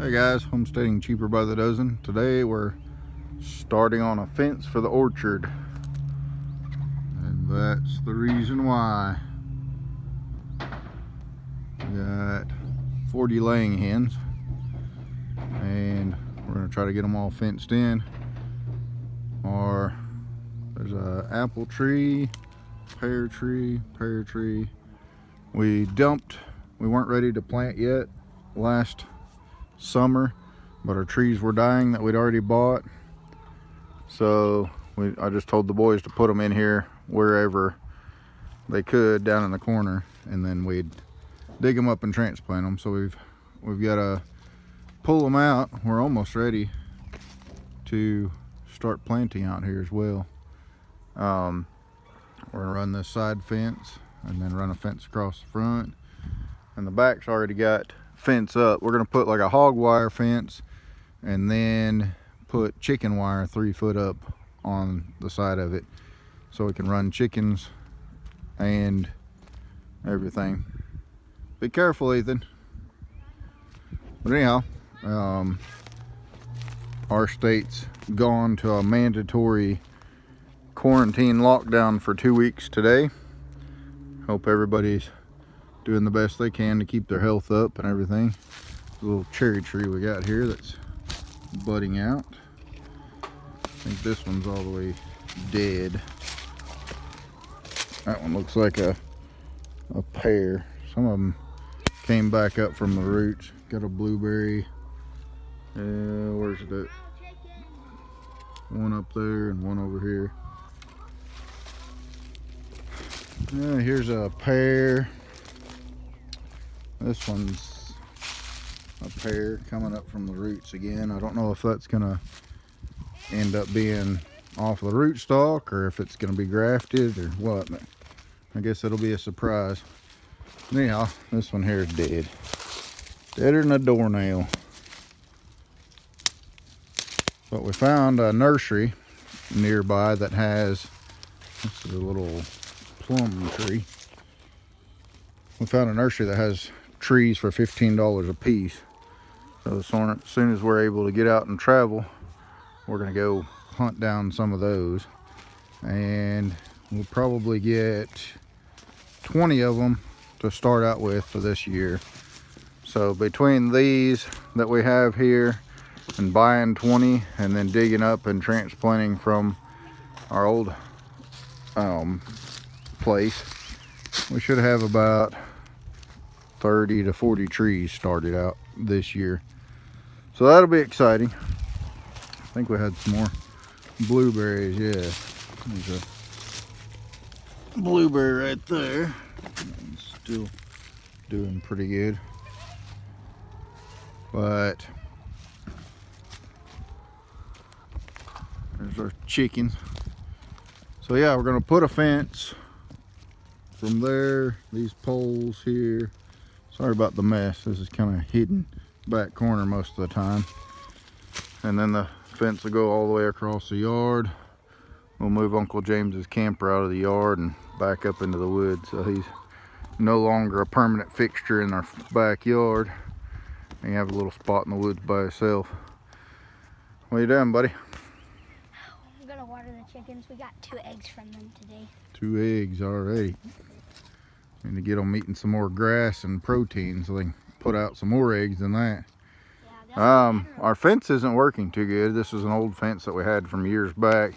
Hey guys, homesteading cheaper by the dozen. Today we're starting on a fence for the orchard, and that's the reason why. We got 40 laying hens, and we're gonna try to get them all fenced in. There's a apple tree, pear tree. We weren't ready to plant yet last summer, but our trees were dying that we'd already bought, so I just told the boys to put them in here wherever they could down in the corner, and then we'd dig them up and transplant them. So we've got to pull them out. We're almost ready to start planting out here as well. We're gonna run this side fence and then run a fence across the front, and the back's already got fence up. We're gonna put like a hog wire fence and then put chicken wire 3 foot up on the side of it, so we can run chickens and everything. Be careful, Ethan. But anyhow, our state's gone to a mandatory quarantine lockdown for 2 weeks today. Hope everybody's doing the best they can to keep their health up and everything. The little cherry tree we got here that's budding out. I think this one's all the way dead. That one looks like a pear. Some of them came back up from the roots. Got a blueberry. Where's it at? One up there and one over here. Here's a pear. This one's a pear coming up from the roots again. I don't know if that's gonna end up being off the root stalk or if it's gonna be grafted or what, but I guess it'll be a surprise. Anyhow, this one here is dead. Deader than a doornail. But we found a nursery nearby that has, this is a little plum tree. We found a nursery that has trees for $15 a piece. So as soon as we're able to get out and travel, we're gonna go hunt down some of those, and we'll probably get 20 of them to start out with for this year. So between these that we have here and buying 20 and then digging up and transplanting from our old place, we should have about 30 to 40 trees started out this year. So that'll be exciting. I think we had some more blueberries. Yeah, there's a blueberry right there. It's still doing pretty good. But there's our chickens. So yeah, we're gonna put a fence from there, these poles here. Sorry about the mess. This is kind of hidden back corner most of the time. And then the fence will go all the way across the yard. We'll move Uncle James's camper out of the yard and back up into the woods, so he's no longer a permanent fixture in our backyard. And you have a little spot in the woods by himself. What are you doing, buddy? I'm gonna water the chickens. We got 2 eggs from them today. 2 eggs already. Need to get them eating some more grass and protein so they can put out some more eggs than that. Yeah, our fence isn't working too good. This is an old fence that we had from years back,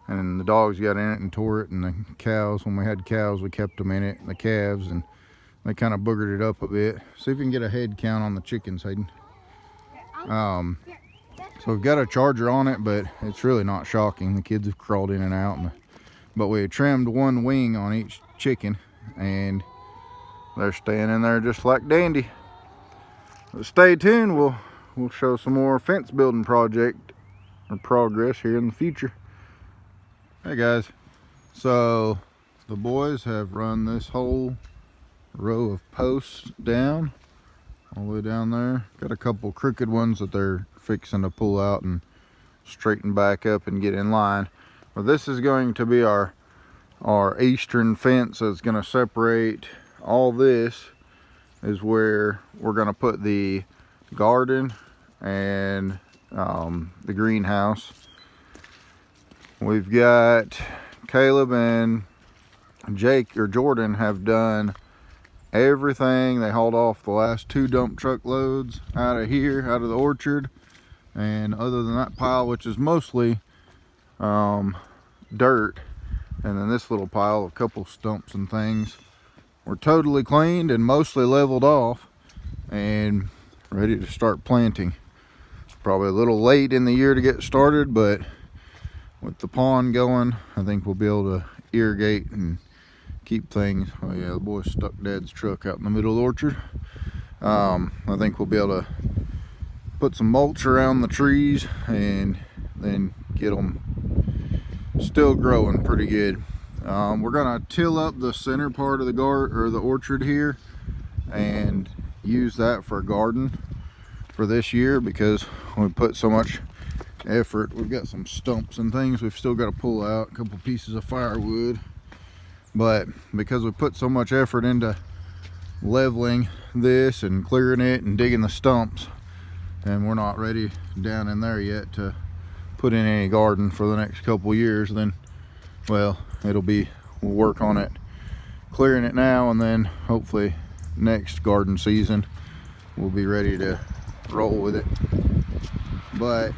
and the dogs got in it and tore it, and the cows, when we had cows, we kept them in it, and the calves, and they kind of boogered it up a bit. See if you can get a head count on the chickens, Hayden. So we've got a charger on it, but it's really not shocking. The kids have crawled in and out, but we trimmed 1 wing on each chicken, and they're staying in there just like dandy. But stay tuned. We'll show some more fence building project or progress here in the future. Hey guys, so the boys have run this whole row of posts down all the way down there. Got a couple crooked ones that they're fixing to pull out and straighten back up and get in line. But this is going to be our eastern fence that's going to separate. All this is where we're going to put the garden and the greenhouse. We've got Caleb and Jake or Jordan have done everything. They hauled off the last 2 dump truck loads out of here, out of the orchard. And other than that pile, which is mostly dirt, and then this little pile, a couple stumps and things, were totally cleaned and mostly leveled off and ready to start planting. Probably a little late in the year to get started, but with the pond going, I think we'll be able to irrigate and keep things. Oh yeah, the boys stuck Dad's truck out in the middle of the orchard. I think we'll be able to put some mulch around the trees and then get them still growing pretty good. We're gonna till up the center part of the garden or the orchard here and use that for a garden for this year, because we put so much effort. We've got some stumps and things we've still got to pull out, a couple pieces of firewood, but because we put so much effort into leveling this and clearing it and digging the stumps, and we're not ready down in there yet to put in any garden for the next couple years, then well, we'll work on it, clearing it now, and then hopefully next garden season we'll be ready to roll with it. But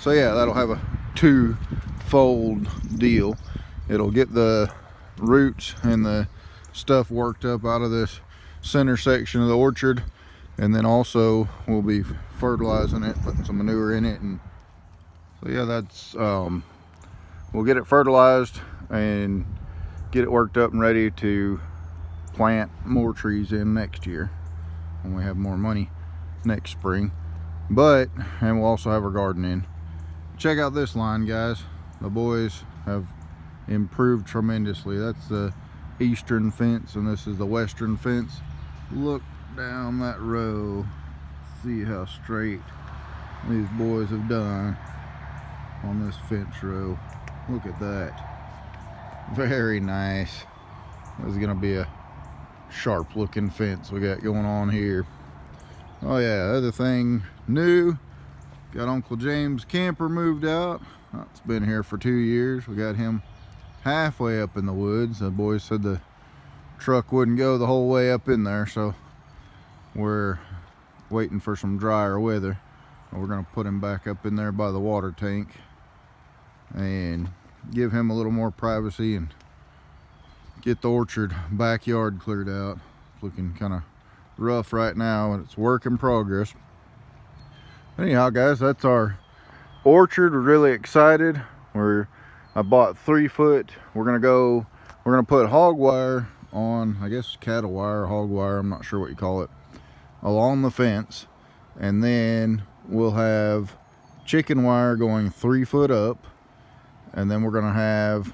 so yeah, that'll have a 2-fold deal. It'll get the roots and the stuff worked up out of this center section of the orchard, and then also we'll be fertilizing it, putting some manure in it. And so yeah, that's we'll get it fertilized and get it worked up and ready to plant more trees in next year when we have more money next spring. And we'll also have our garden in. Check out this line, guys. The boys have improved tremendously. That's the eastern fence and this is the western fence. Look down that row, see how straight these boys have done on this fence row. Look at that, very nice. This is gonna be a sharp looking fence we got going on here. Oh yeah, other thing new, got Uncle James' camper moved out. It's been here for 2 years. We got him halfway up in the woods. The boys said the truck wouldn't go the whole way up in there, so we're waiting for some drier weather. We're gonna put him back up in there by the water tank and give him a little more privacy and get the orchard backyard cleared out. It's looking kind of rough right now, and it's work in progress. Anyhow, guys, that's our orchard. We're really excited. I bought 3-foot. We're gonna put hog wire on, I guess cattle wire or hog wire, I'm not sure what you call it, along the fence, and then we'll have chicken wire going 3 foot up, and then we're gonna have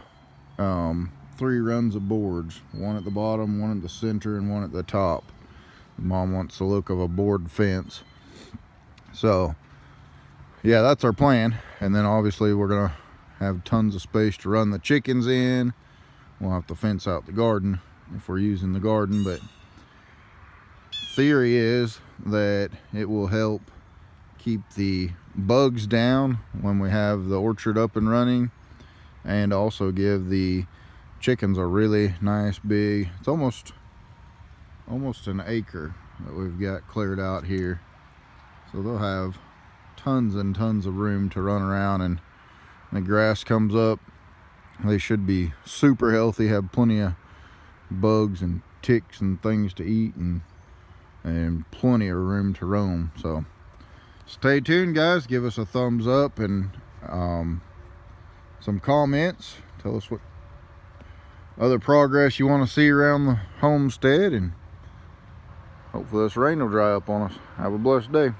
3 runs of boards, one at the bottom, one at the center, and one at the top. Mom wants the look of a board fence. So yeah, that's our plan. And then obviously we're gonna have tons of space to run the chickens in. We'll have to fence out the garden if we're using the garden, but theory is that it will help keep the bugs down when we have the orchard up and running, and also give the chickens a really nice big, it's almost an acre that we've got cleared out here, so they'll have tons and tons of room to run around, and the grass comes up, they should be super healthy, have plenty of bugs and ticks and things to eat, and plenty of room to roam. So stay tuned, guys. Give us a thumbs up and some comments. Tell us what other progress you want to see around the homestead, and hopefully this rain will dry up on us. Have a blessed day.